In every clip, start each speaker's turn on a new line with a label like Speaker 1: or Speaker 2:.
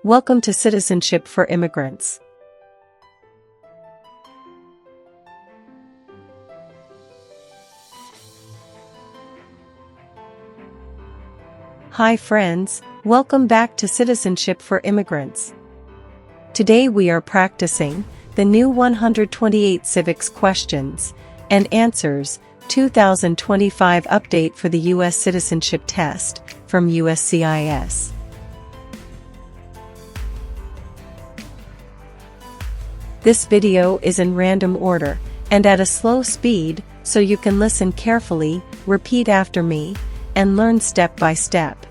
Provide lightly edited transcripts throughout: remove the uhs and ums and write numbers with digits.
Speaker 1: Welcome to Citizenship for Immigrants. Hi friends, welcome back to Citizenship for Immigrants. Today we are practicing the new 128 Civics questions and answers 2025 update for the U.S. Citizenship test from USCIS. This video is in random order and at a slow speed, so you can listen carefully, repeat after me, and learn step by step.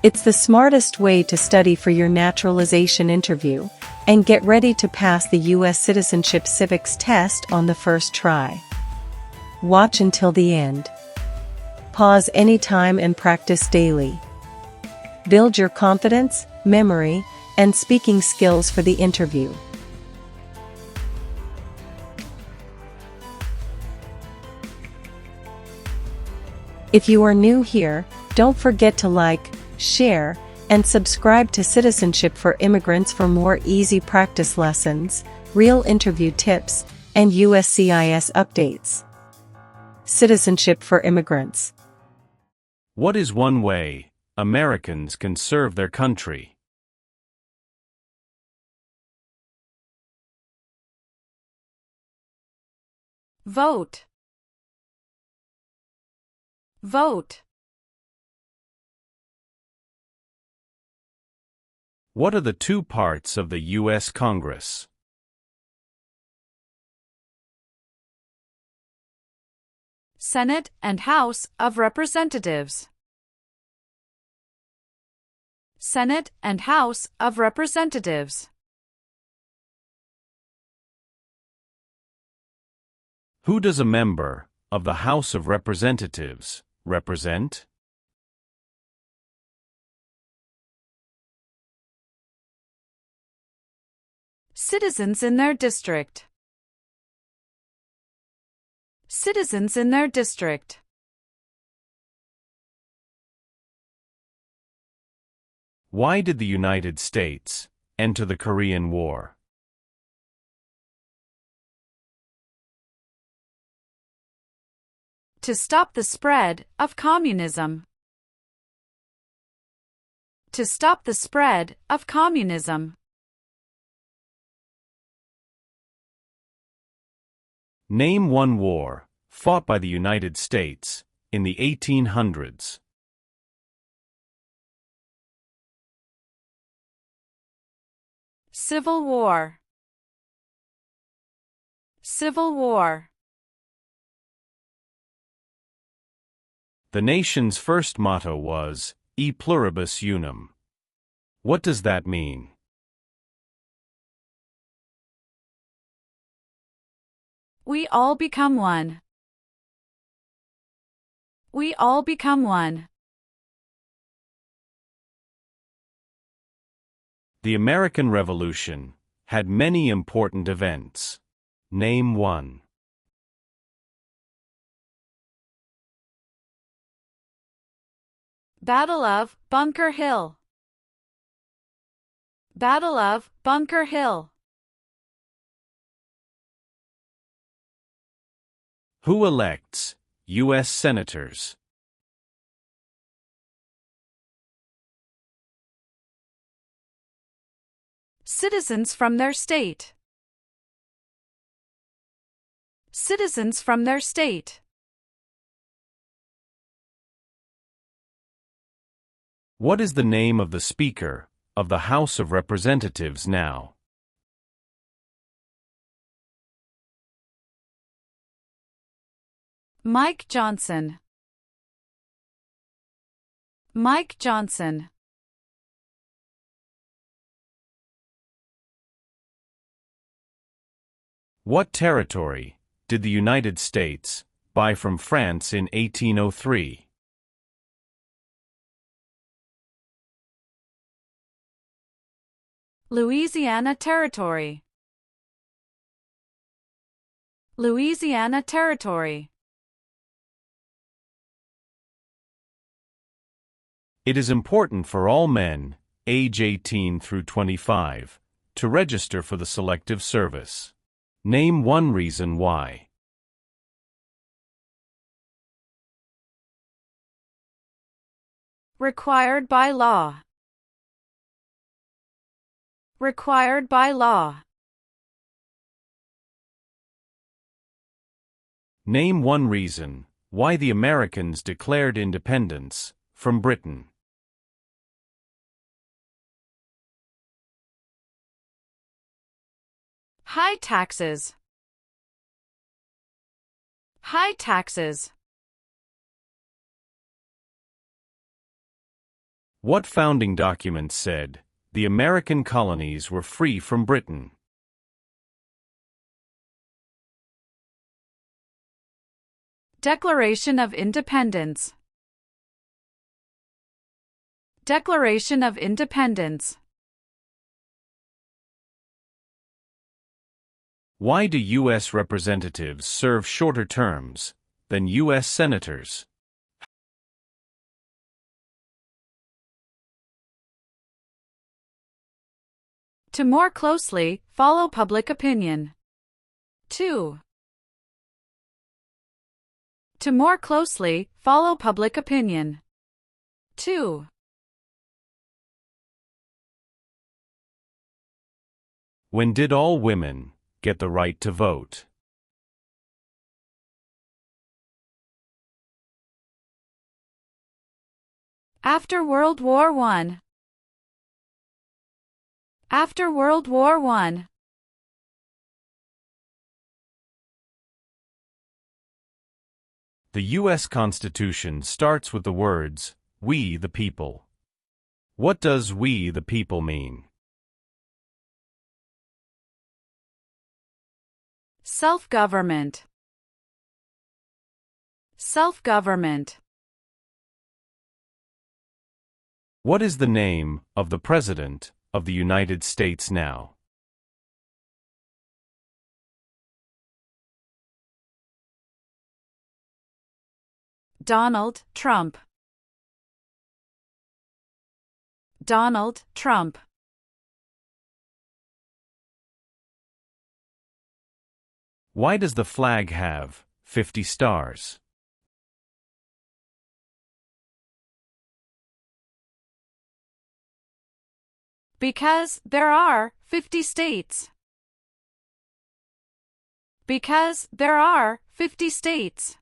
Speaker 1: It's the smartest way to study for your naturalization interview and get ready to pass the U.S. Citizenship Civics test on the first try. Watch until the end. Pause anytime and practice daily. Build your confidence, memory, and speaking skills for the interview. If you are new here, don't forget to like, share, and subscribe to Citizenship for Immigrants for more easy practice lessons, real interview tips, and USCIS updates. Citizenship for Immigrants.
Speaker 2: What is one way Americans can serve their country?
Speaker 3: Vote. Vote.
Speaker 2: What are the two parts of the U.S. Congress?
Speaker 3: Senate and House of Representatives. Senate and House of Representatives.
Speaker 2: Who does a member of the House of Representatives represent?
Speaker 3: Citizens in their district. Citizens in their district.
Speaker 2: Why did the United States enter the Korean War?
Speaker 3: To stop the spread of communism. To stop the spread of communism.
Speaker 2: Name one war fought by the United States in the 1800s.
Speaker 3: Civil War. Civil War.
Speaker 2: The nation's first motto was, E pluribus unum. What does that mean?
Speaker 3: We all become one. We all become one.
Speaker 2: The American Revolution had many important events. Name one.
Speaker 3: Battle of Bunker Hill. Battle of Bunker Hill.
Speaker 2: Who elects U.S. senators?
Speaker 3: Citizens from their state. Citizens from their state.
Speaker 2: What is the name of the Speaker of the House of Representatives now?
Speaker 3: Mike Johnson. Mike Johnson.
Speaker 2: What territory did the United States buy from France in 1803?
Speaker 3: Louisiana Territory. Louisiana Territory.
Speaker 2: It is important for all men, age 18 through 25, to register for the Selective Service. Name one reason why.
Speaker 3: Required by law. Required by law.
Speaker 2: Name one reason why the Americans declared independence from Britain.
Speaker 3: High taxes. High taxes.
Speaker 2: What founding document said the American colonies were free from Britain?
Speaker 3: Declaration of Independence. Declaration of Independence.
Speaker 2: Why do U.S. representatives serve shorter terms than U.S. senators?
Speaker 3: To more closely follow public opinion. 2. To more closely follow public opinion. 2.
Speaker 2: When did all women get the right to vote?
Speaker 3: After World War I. After World War I.
Speaker 2: The U.S. Constitution starts with the words, "We the people." What does "we the people" mean?
Speaker 3: Self-government. Self-government.
Speaker 2: What is the name of the President of the United States now?
Speaker 3: Donald Trump. Donald Trump.
Speaker 2: Why does the flag have 50 stars?
Speaker 3: Because there are 50 states. Because there are 50 states.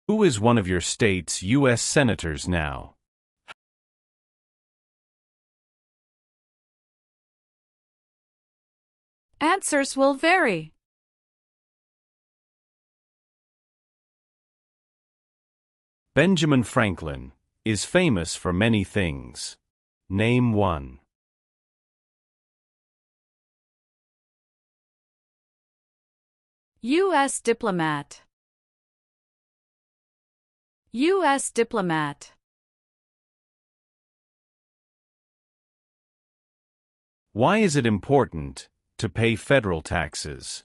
Speaker 2: Who is one of your state's U.S. senators now?
Speaker 3: Answers will vary.
Speaker 2: Benjamin Franklin is famous for many things. Name one.
Speaker 3: U.S. diplomat. U.S. diplomat.
Speaker 2: Why is it important to pay federal taxes?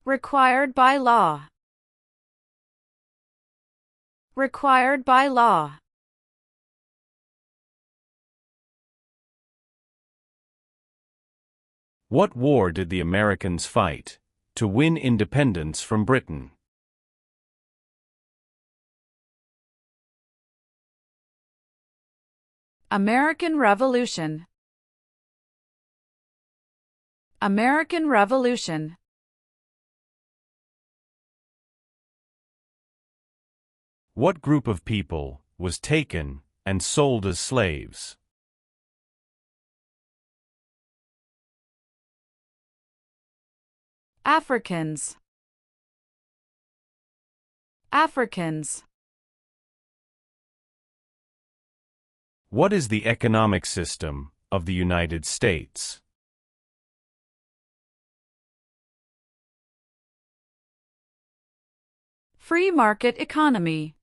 Speaker 3: Required by law. Required by law.
Speaker 2: What war did the Americans fight to win independence from Britain?
Speaker 3: American Revolution. American Revolution.
Speaker 2: What group of people was taken and sold as slaves?
Speaker 3: Africans. Africans.
Speaker 2: What is the economic system of the United States?
Speaker 3: Free market economy.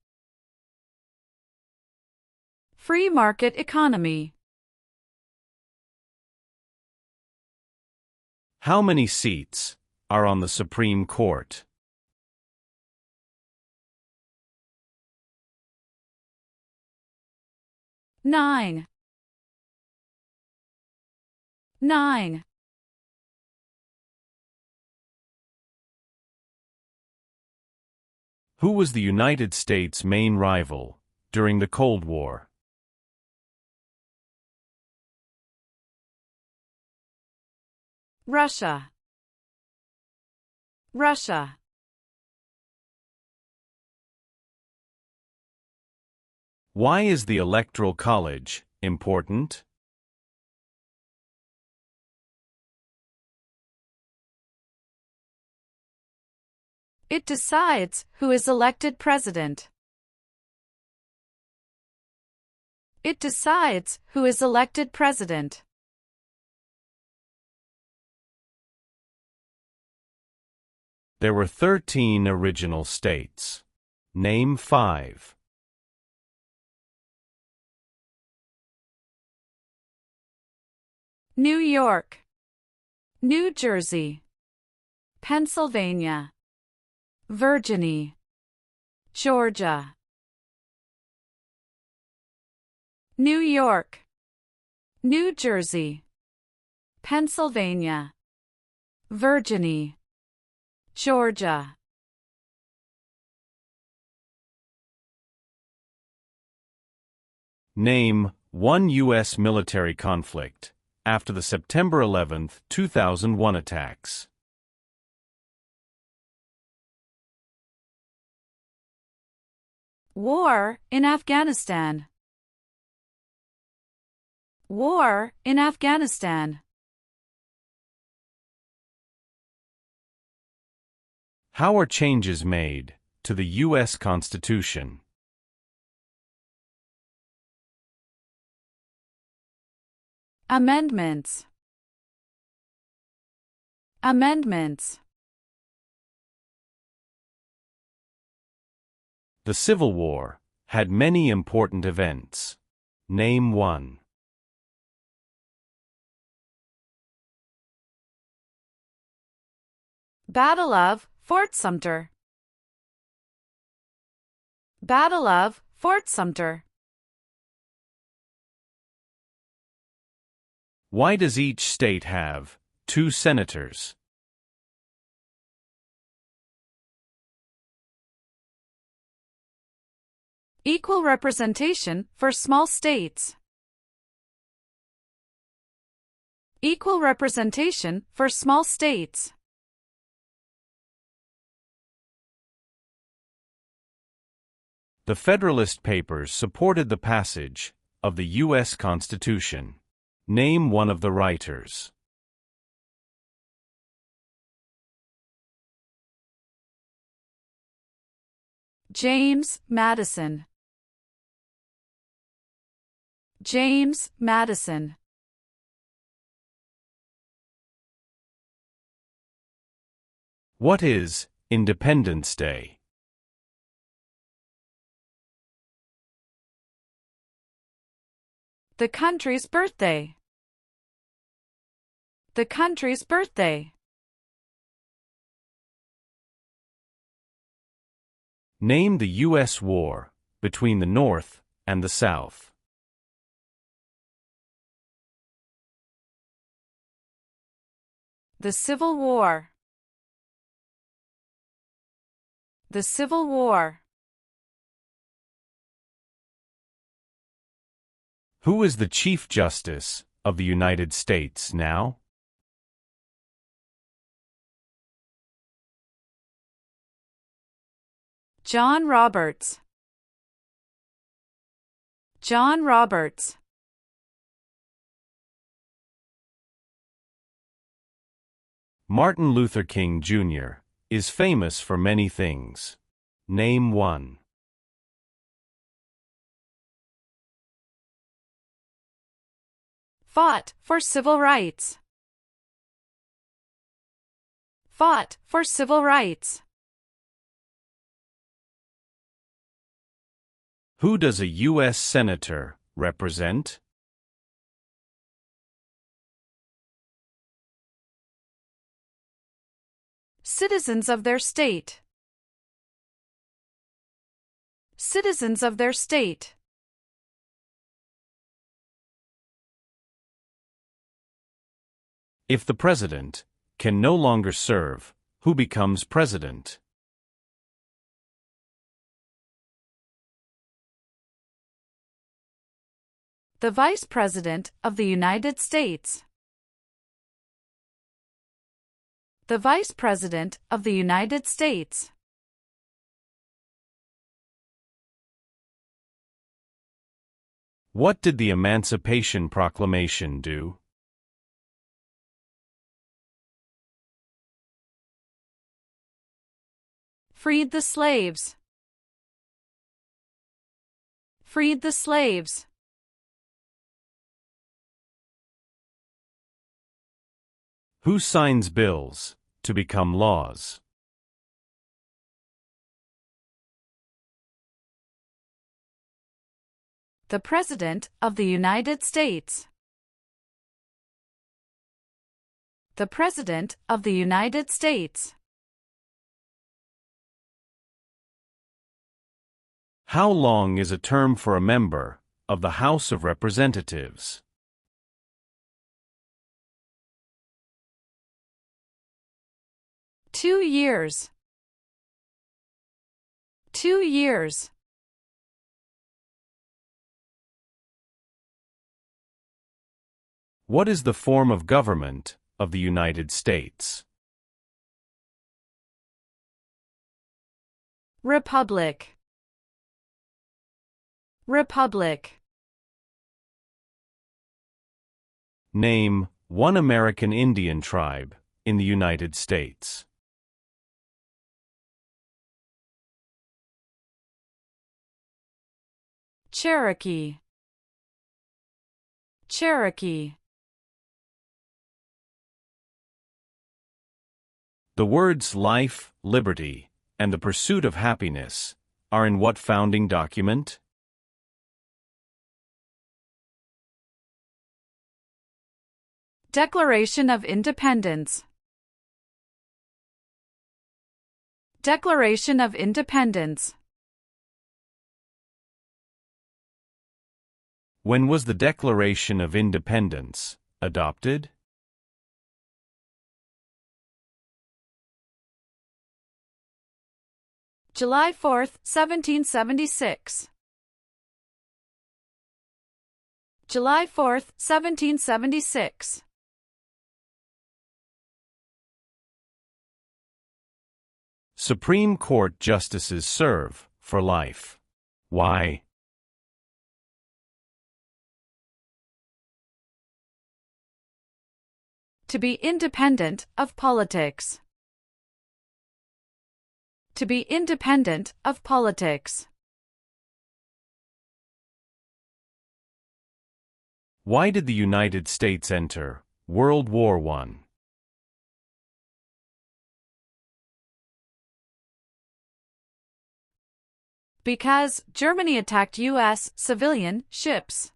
Speaker 3: Free market economy.
Speaker 2: How many seats are on the Supreme Court?
Speaker 3: Nine. Nine.
Speaker 2: Who was the United States' main rival during the Cold War?
Speaker 3: Russia. Russia.
Speaker 2: Why is the Electoral College important?
Speaker 3: It decides who is elected president. It decides who is elected president.
Speaker 2: There were 13 original states. Name 5.
Speaker 3: New York, New Jersey, Pennsylvania, Virginia, Georgia. New York, New Jersey, Pennsylvania, Virginia, Georgia.
Speaker 2: Name one U.S. military conflict after the September 11, 2001 attacks.
Speaker 3: War in Afghanistan. War in Afghanistan.
Speaker 2: How are changes made to the U.S. Constitution?
Speaker 3: Amendments. Amendments.
Speaker 2: The Civil War had many important events. Name one.
Speaker 3: Battle of Fort Sumter. Battle of Fort Sumter.
Speaker 2: Why does each state have 2 senators?
Speaker 3: Equal representation for small states. Equal representation for small states.
Speaker 2: The Federalist Papers supported the passage of the U.S. Constitution. Name one of the writers.
Speaker 3: James Madison. James Madison.
Speaker 2: What is Independence Day?
Speaker 3: The country's birthday. The country's birthday.
Speaker 2: Name the U.S. war between the North and the South.
Speaker 3: The Civil War. The Civil War.
Speaker 2: Who is the Chief Justice of the United States now?
Speaker 3: John Roberts. John Roberts.
Speaker 2: Martin Luther King Jr. is famous for many things. Name one.
Speaker 3: Fought for civil rights. Fought for civil rights.
Speaker 2: Who does a U.S. Senator represent?
Speaker 3: Citizens of their state. Citizens of their state.
Speaker 2: If the president can no longer serve, who becomes president?
Speaker 3: The Vice President of the United States. The Vice President of the United States.
Speaker 2: What did the Emancipation Proclamation do?
Speaker 3: Freed the slaves. Freed the slaves.
Speaker 2: Who signs bills to become laws?
Speaker 3: The President of the United States. The President of the United States.
Speaker 2: How long is a term for a member of the House of Representatives?
Speaker 3: Two years. 2 years.
Speaker 2: What is the form of government of the United States?
Speaker 3: Republic. Republic.
Speaker 2: Name one American Indian tribe in the United States.
Speaker 3: Cherokee. Cherokee.
Speaker 2: The words life, liberty, and the pursuit of happiness are in what founding document?
Speaker 3: Declaration of Independence. Declaration of Independence.
Speaker 2: When was the Declaration of Independence adopted?
Speaker 3: July 4, 1776. July 4, 1776.
Speaker 2: Supreme Court justices serve for life. Why?
Speaker 3: To be independent of politics. To be independent of politics.
Speaker 2: Why did the United States enter World War I?
Speaker 3: Because Germany attacked U.S. civilian ships.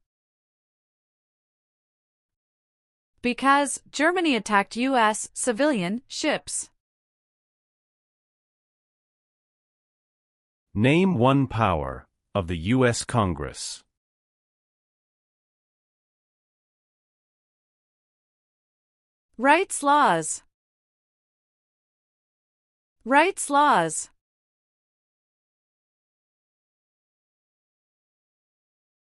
Speaker 3: Because Germany attacked U.S. civilian ships.
Speaker 2: Name one power of the U.S. Congress.
Speaker 3: Rights laws. Rights laws.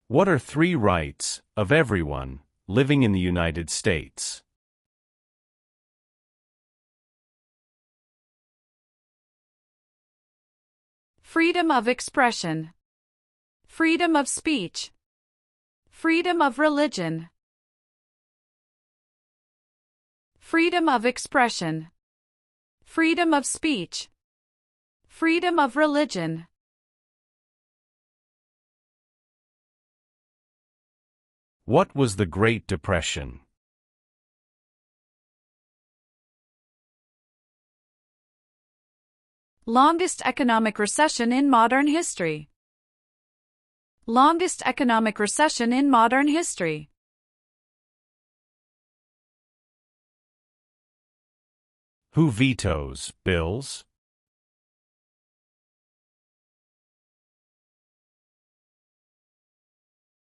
Speaker 2: What are 3 rights of everyone living in the United States?
Speaker 3: Freedom of expression. Freedom of speech. Freedom of religion. Freedom of expression. Freedom of speech. Freedom of religion.
Speaker 2: What was the Great Depression?
Speaker 3: Longest economic recession in modern history. Longest economic recession in modern history.
Speaker 2: Who vetoes bills?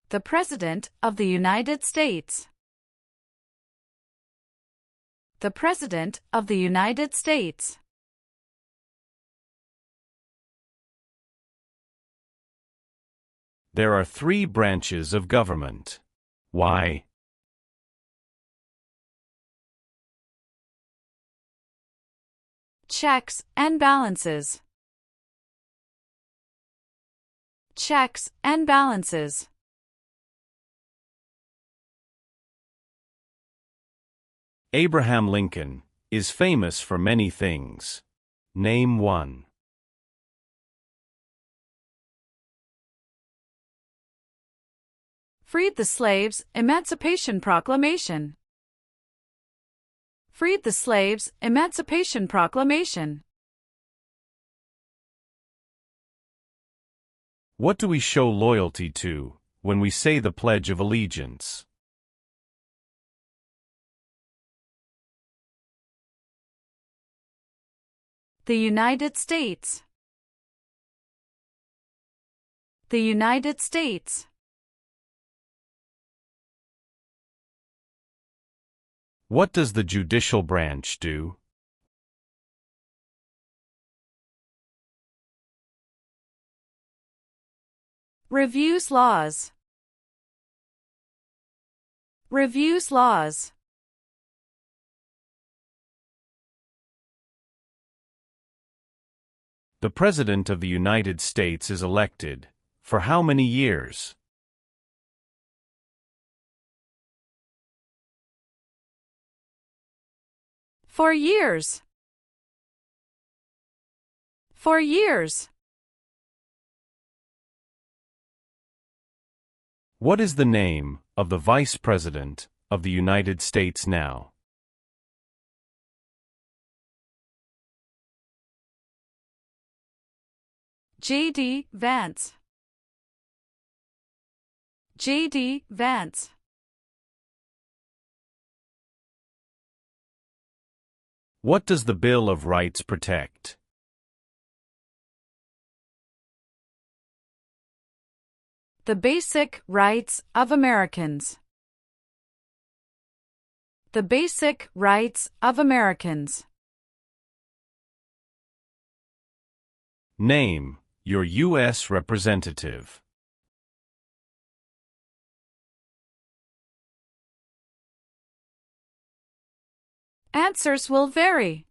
Speaker 3: The President of the United States. The President of the United States.
Speaker 2: There are 3 branches of government. Why?
Speaker 3: Checks and balances. Checks and balances.
Speaker 2: Abraham Lincoln is famous for many things. Name one.
Speaker 3: Freed the slaves, Emancipation Proclamation. Freed the slaves, Emancipation Proclamation.
Speaker 2: What do we show loyalty to when we say the Pledge of Allegiance?
Speaker 3: The United States. The United States.
Speaker 2: What does the judicial branch do?
Speaker 3: Reviews laws. Reviews laws.
Speaker 2: The President of the United States is elected for how many years?
Speaker 3: For years. For years.
Speaker 2: What is the name of the Vice President of the United States now?
Speaker 3: J.D. Vance. J.D. Vance.
Speaker 2: What does the Bill of Rights protect?
Speaker 3: The basic rights of Americans. The basic rights of Americans.
Speaker 2: Name your U.S. representative.
Speaker 3: Answers will vary.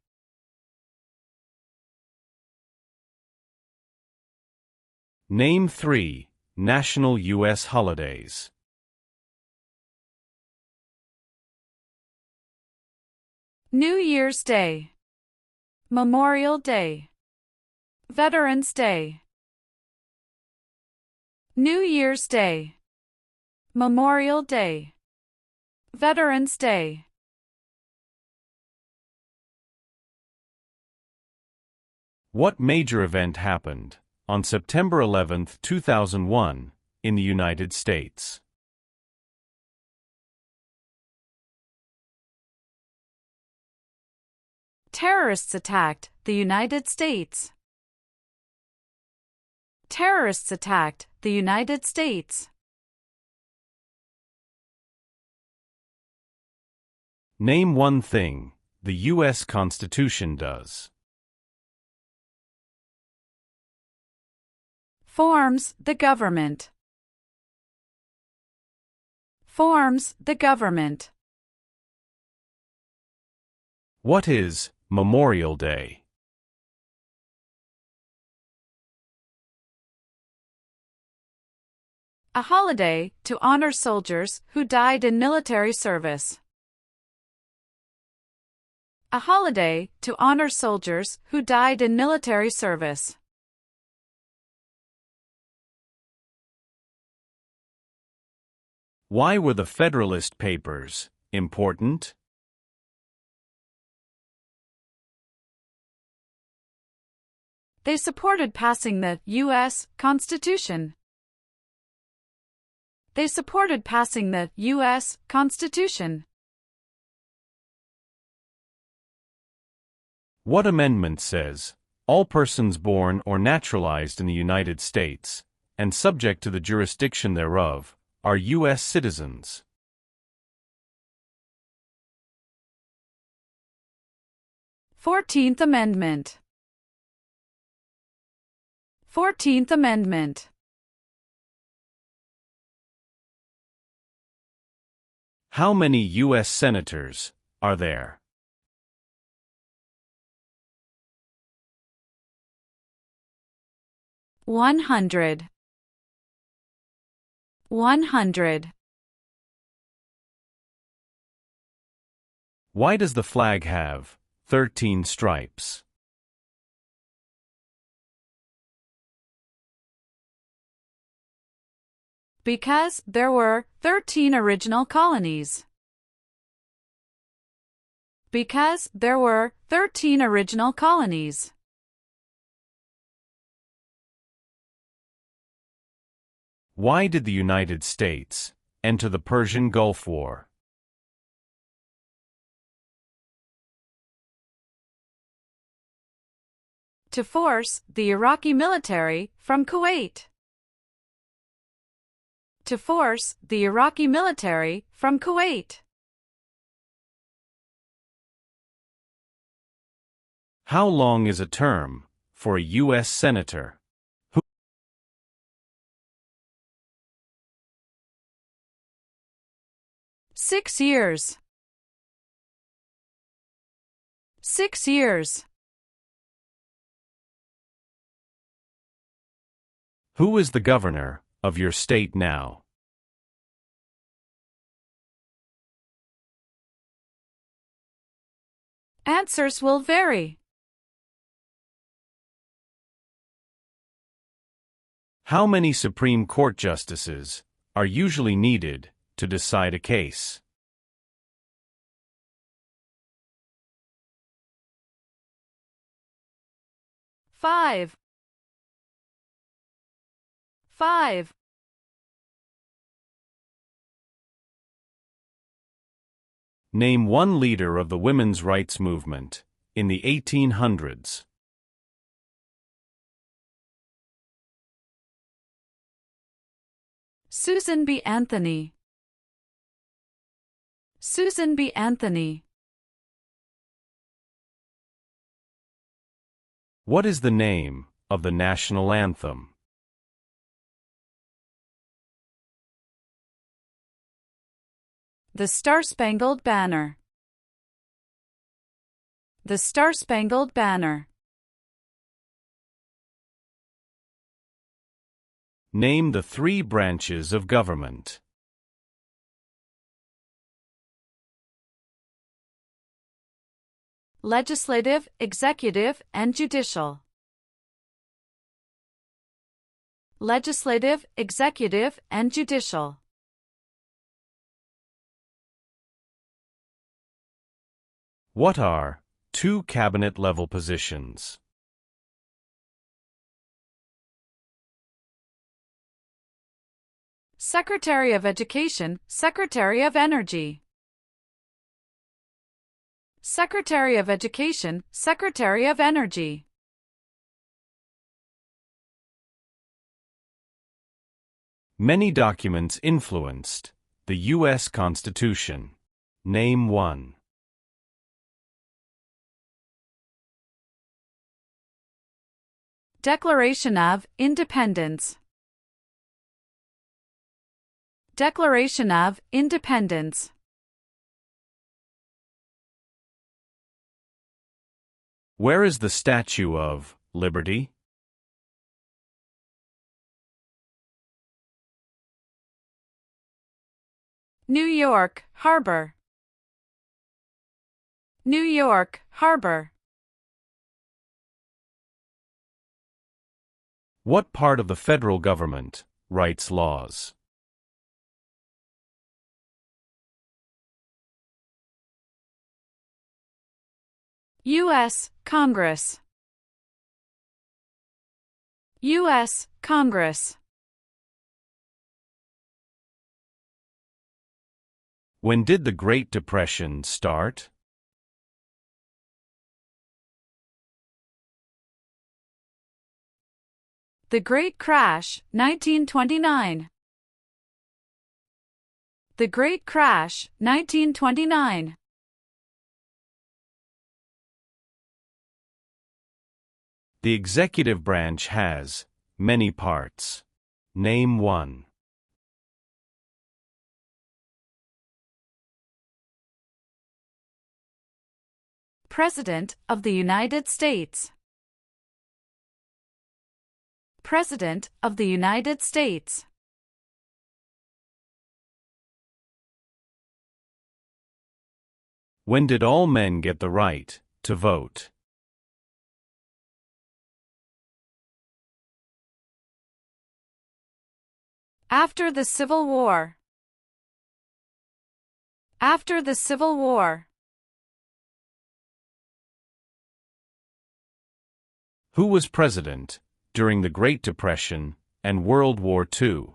Speaker 2: Name 3 national U.S. holidays.
Speaker 3: New Year's Day. Memorial Day. Veterans Day. New Year's Day. Memorial Day. Veterans Day.
Speaker 2: What major event happened on September 11, 2001, in the United States?
Speaker 3: Terrorists attacked the United States. Terrorists attacked the United States.
Speaker 2: Name one thing the U.S. Constitution does.
Speaker 3: Forms the government. Forms the government.
Speaker 2: What is Memorial Day?
Speaker 3: A holiday to honor soldiers who died in military service. A holiday to honor soldiers who died in military service.
Speaker 2: Why were the Federalist Papers important?
Speaker 3: They supported passing the U.S. Constitution. They supported passing the U.S. Constitution.
Speaker 2: What amendment says, all persons born or naturalized in the United States, and subject to the jurisdiction thereof, are U.S. citizens?
Speaker 3: 14th Amendment. 14th Amendment.
Speaker 2: How many U.S. senators are there?
Speaker 3: 100. 100.
Speaker 2: Why does the flag have 13 stripes?
Speaker 3: Because there were 13 original colonies. Because there were 13 original colonies.
Speaker 2: Why did the United States enter the Persian Gulf War?
Speaker 3: To force the Iraqi military from Kuwait. To force the Iraqi military from Kuwait.
Speaker 2: How long is a term for a U.S. senator?
Speaker 3: 6 years. 6 years.
Speaker 2: Who is the governor of your state now?
Speaker 3: Answers will vary.
Speaker 2: How many Supreme Court justices are usually needed to decide a case?
Speaker 3: 5. 5.
Speaker 2: Name one leader of the women's rights movement in the 1800s.
Speaker 3: Susan B. Anthony. Susan B. Anthony.
Speaker 2: What is the name of the national anthem?
Speaker 3: The Star-Spangled Banner. The Star-Spangled Banner.
Speaker 2: Name the 3 branches of government.
Speaker 3: Legislative, executive, and judicial. Legislative, executive, and judicial.
Speaker 2: What are 2 cabinet-level positions?
Speaker 3: Secretary of Education, Secretary of Energy. Secretary of Education, Secretary of Energy.
Speaker 2: Many documents influenced the U.S. Constitution. Name one.
Speaker 3: Declaration of Independence. Declaration of Independence.
Speaker 2: Where is the Statue of Liberty?
Speaker 3: New York Harbor. New York Harbor.
Speaker 2: What part of the federal government writes laws?
Speaker 3: U.S. Congress. U.S. Congress.
Speaker 2: When did the Great Depression start?
Speaker 3: The Great Crash, 1929. The Great Crash, 1929.
Speaker 2: The executive branch has many parts. Name one.
Speaker 3: President of the United States. President of the United States.
Speaker 2: When did all men get the right to vote?
Speaker 3: After the Civil War. After the Civil War.
Speaker 2: Who was president during the Great Depression and World War II?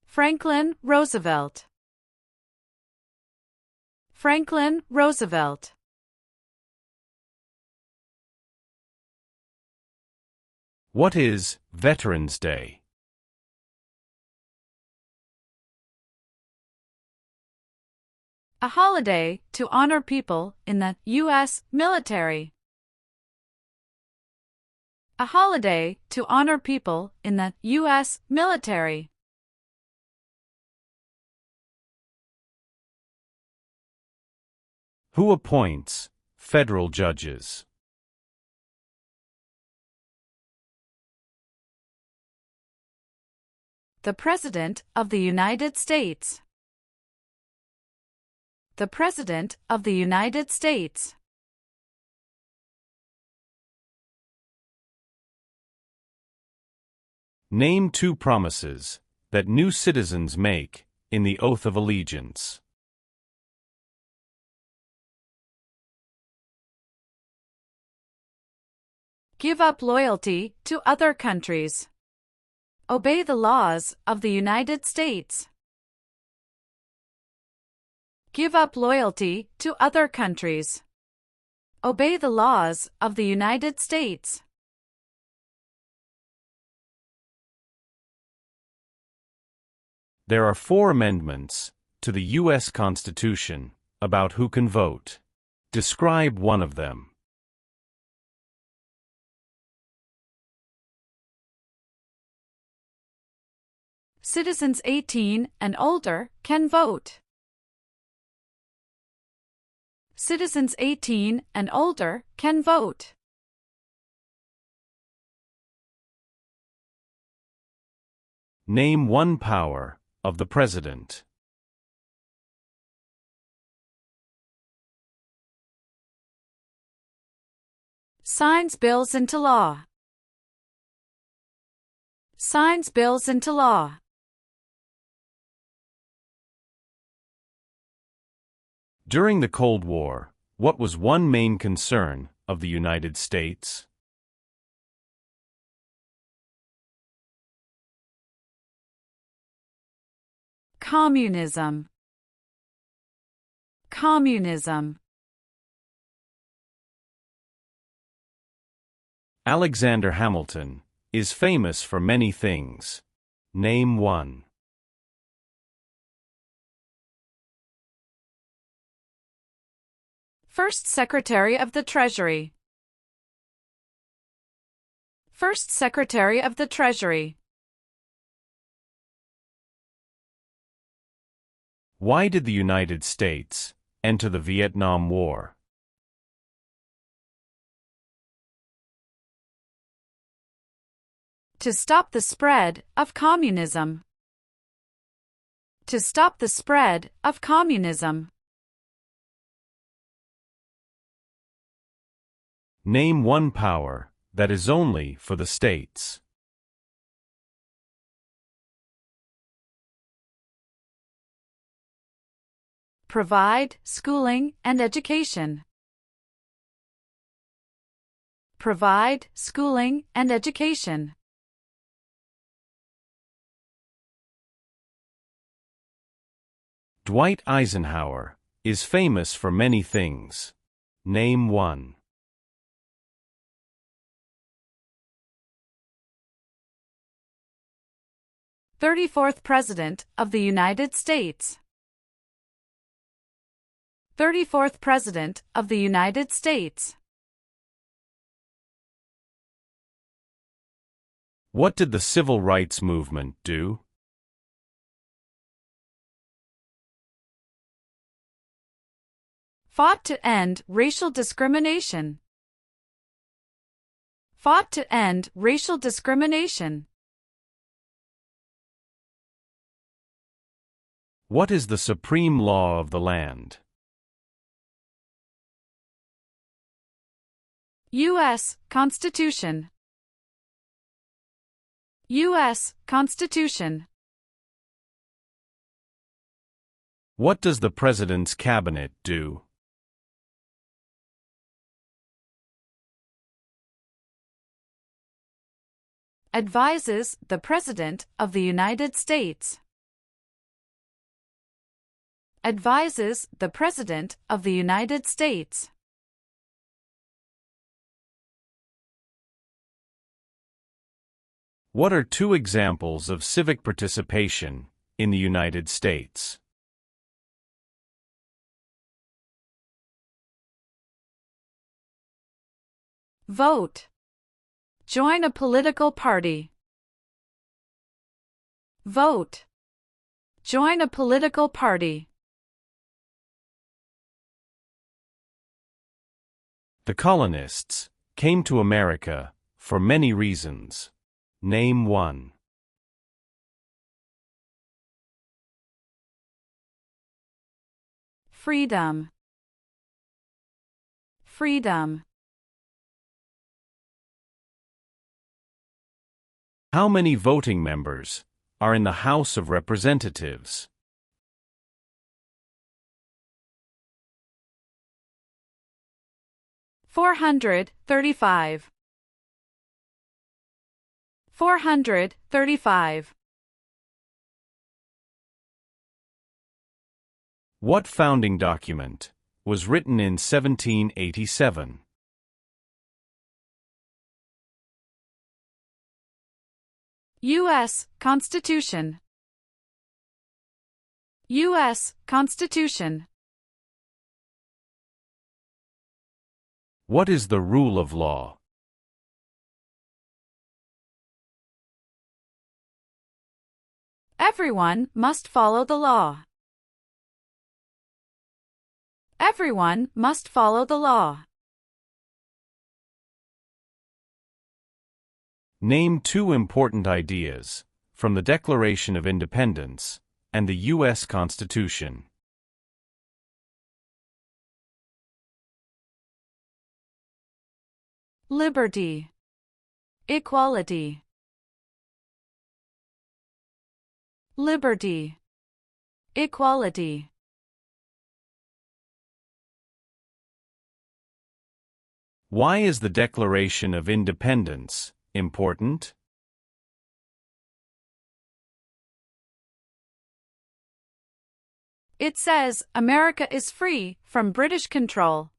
Speaker 3: Franklin Roosevelt. Franklin Roosevelt.
Speaker 2: What is Veterans Day?
Speaker 3: A holiday to honor people in the U.S. military. A holiday to honor people in the U.S. military.
Speaker 2: Who appoints federal judges?
Speaker 3: The President of the United States. The President of the United States.
Speaker 2: Name two promises that new citizens make in the oath of allegiance.
Speaker 3: Give up loyalty to other countries. Obey the laws of the United States. Give up loyalty to other countries. Obey the laws of the United States.
Speaker 2: There are 4 amendments to the U.S. Constitution about who can vote. Describe one of them.
Speaker 3: Citizens 18 and older can vote. Citizens 18 and older can vote.
Speaker 2: Name one power of the President.
Speaker 3: Signs bills into law. Signs bills into law.
Speaker 2: During the Cold War, what was one main concern of the United States?
Speaker 3: Communism. Communism.
Speaker 2: Alexander Hamilton is famous for many things. Name one.
Speaker 3: First Secretary of the Treasury. First Secretary of the Treasury.
Speaker 2: Why did the United States enter the Vietnam War?
Speaker 3: To stop the spread of communism. To stop the spread of communism.
Speaker 2: Name one power that is only for the states.
Speaker 3: Provide schooling and education. Provide schooling and education.
Speaker 2: Dwight Eisenhower is famous for many things. Name one.
Speaker 3: 34th President of the United States. 34th President of the United States.
Speaker 2: What did the Civil Rights Movement do?
Speaker 3: Fought to end racial discrimination. Fought to end racial discrimination.
Speaker 2: What is the supreme law of the land?
Speaker 3: U.S. Constitution. U.S. Constitution.
Speaker 2: What does the President's Cabinet do?
Speaker 3: Advises the President of the United States. Advises the President of the United States.
Speaker 2: What are two examples of civic participation in the United States?
Speaker 3: Vote. Join a political party. Vote. Join a political party.
Speaker 2: The colonists came to America for many reasons. Name one.
Speaker 3: Freedom. Freedom.
Speaker 2: How many voting members are in the House of Representatives? $435. 435. What founding document was written in 1787?
Speaker 3: U.S. Constitution. U.S. Constitution.
Speaker 2: What is the rule of law?
Speaker 3: Everyone must follow the law. Everyone must follow the law.
Speaker 2: Name two important ideas from the Declaration of Independence and the U.S. Constitution.
Speaker 3: Liberty. Equality. Liberty. Equality.
Speaker 2: Why is the Declaration of Independence important?
Speaker 3: It says America is free from British control.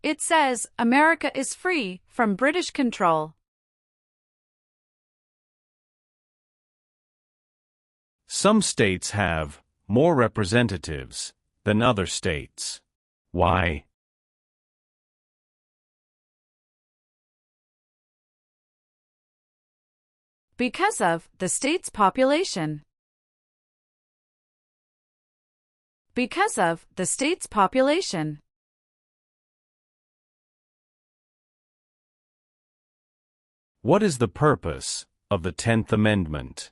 Speaker 3: It says America is free from British control.
Speaker 2: Some states have more representatives than other states. Why?
Speaker 3: Because of the state's population. Because of the state's population.
Speaker 2: What is the purpose of the 10th Amendment?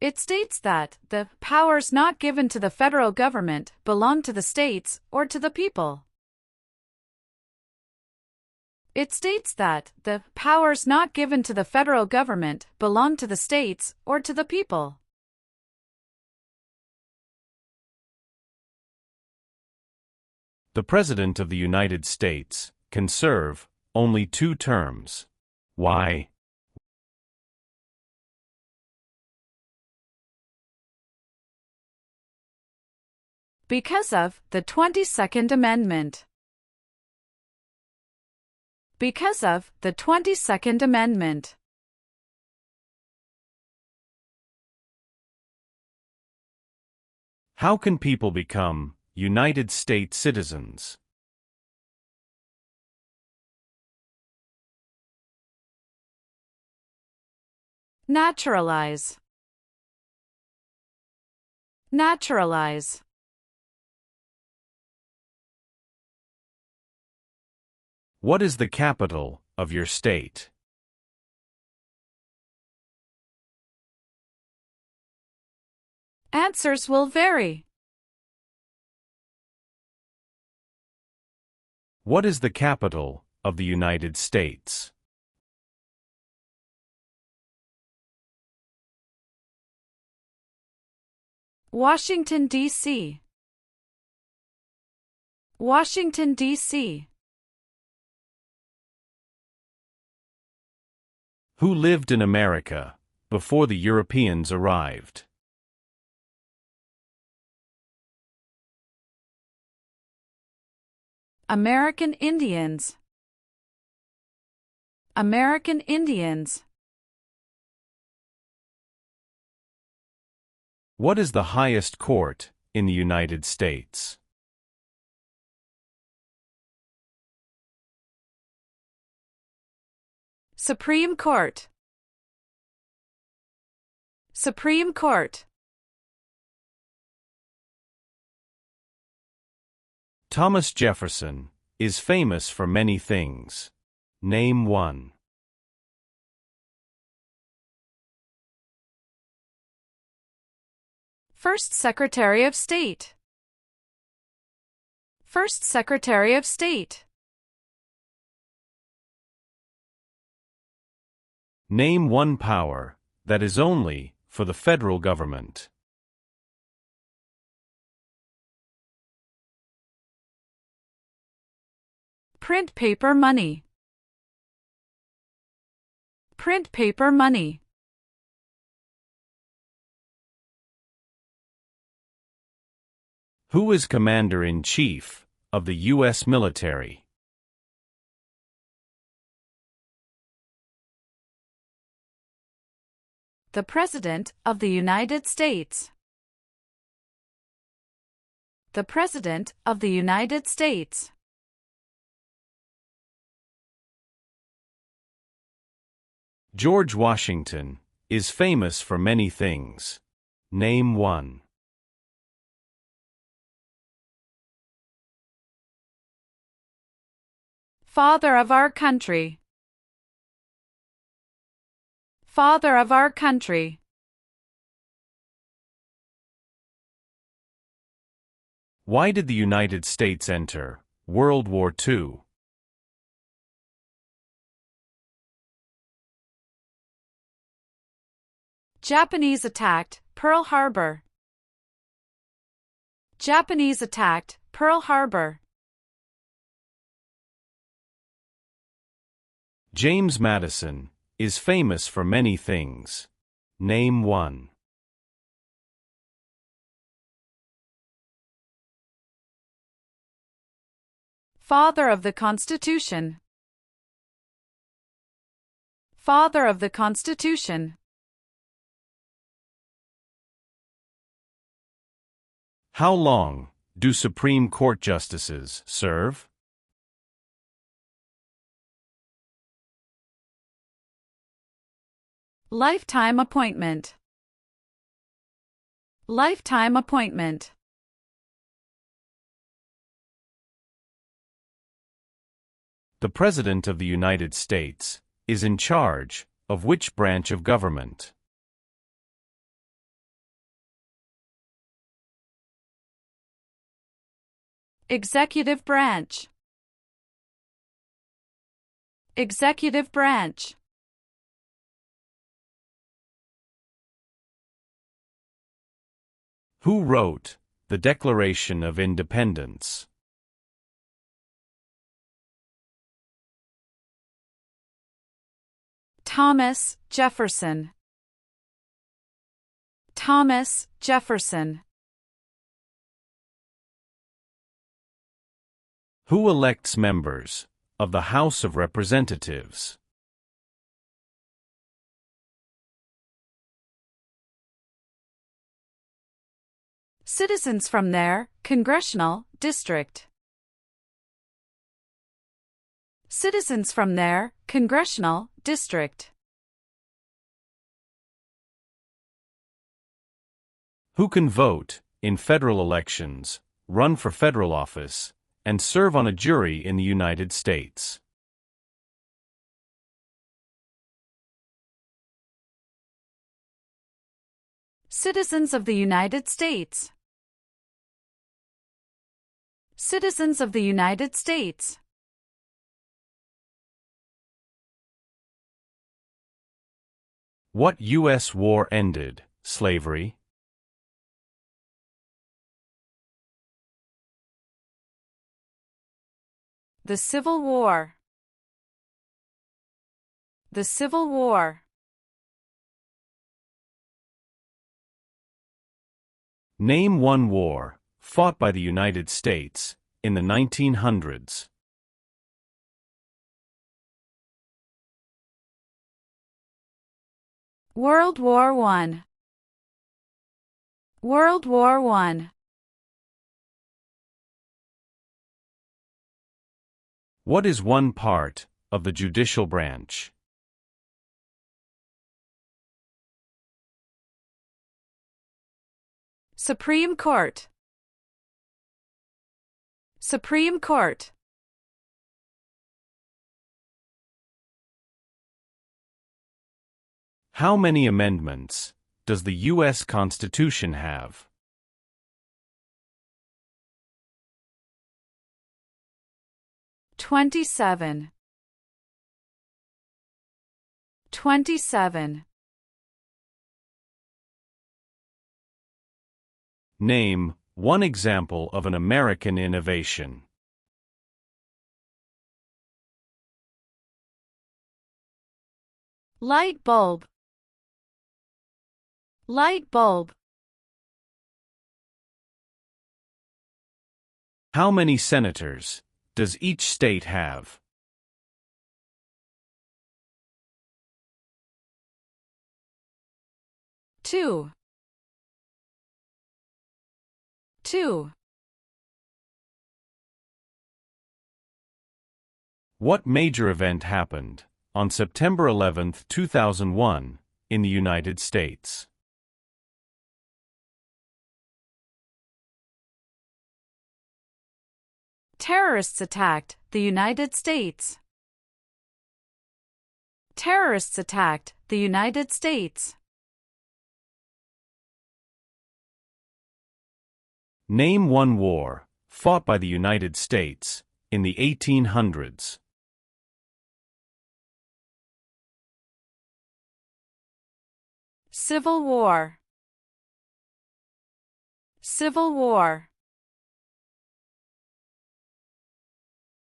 Speaker 3: It states that the powers not given to the federal government belong to the states or to the people. It states that the powers not given to the federal government belong to the states or to the people.
Speaker 2: The President of the United States can serve only 2 terms. Why?
Speaker 3: Because of the 22nd Amendment. Because of the 22nd Amendment.
Speaker 2: How can people become United States citizens?
Speaker 3: Naturalize. Naturalize.
Speaker 2: What is the capital of your state?
Speaker 3: Answers will vary.
Speaker 2: What is the capital of the United States?
Speaker 3: Washington, D.C. Washington, D.C.
Speaker 2: Who lived in America before the Europeans arrived?
Speaker 3: American Indians. American Indians.
Speaker 2: What is the highest court in the United States?
Speaker 3: Supreme Court. Supreme Court.
Speaker 2: Thomas Jefferson is famous for many things. Name one.
Speaker 3: First Secretary of State. First Secretary of State.
Speaker 2: Name one power that is only for the federal government.
Speaker 3: Print paper money. Print paper money.
Speaker 2: Who is Commander-in-Chief of the U.S. military?
Speaker 3: The President of the United States. The President of the United States.
Speaker 2: George Washington is famous for many things. Name one.
Speaker 3: Father of our country. Father of our country.
Speaker 2: Why did the United States enter World War II?
Speaker 3: Japanese attacked Pearl Harbor. Japanese attacked Pearl Harbor.
Speaker 2: James Madison is famous for many things. Name one.
Speaker 3: Father of the Constitution. Father of the Constitution.
Speaker 2: How long do Supreme Court justices serve?
Speaker 3: Lifetime appointment. Lifetime appointment.
Speaker 2: The President of the United States is in charge of which branch of government?
Speaker 3: Executive branch. Executive branch.
Speaker 2: Who wrote the Declaration of Independence?
Speaker 3: Thomas Jefferson. Thomas Jefferson.
Speaker 2: Who elects members of the House of Representatives?
Speaker 3: Citizens from their congressional district. Citizens from their congressional district.
Speaker 2: Who can vote in federal elections, run for federal office, and serve on a jury in the United States?
Speaker 3: Citizens of the United States. Citizens of the United States.
Speaker 2: What U.S. war ended slavery?
Speaker 3: The Civil War. The Civil War.
Speaker 2: Name one war fought by the United States in the 1900s.
Speaker 3: World War I. World War I.
Speaker 2: What is one part of the judicial branch?
Speaker 3: Supreme Court. Supreme Court.
Speaker 2: How many amendments does the U.S. Constitution have?
Speaker 3: "27". 27.
Speaker 2: Name one example of an American innovation.
Speaker 3: Light bulb. Light bulb.
Speaker 2: How many senators does each state have?
Speaker 3: Two.
Speaker 2: What major event happened on September 11, 2001, in the United States?
Speaker 3: Terrorists attacked the United States. Terrorists attacked the United States.
Speaker 2: Name one war fought by the United States in the 1800s.
Speaker 3: Civil War. Civil War.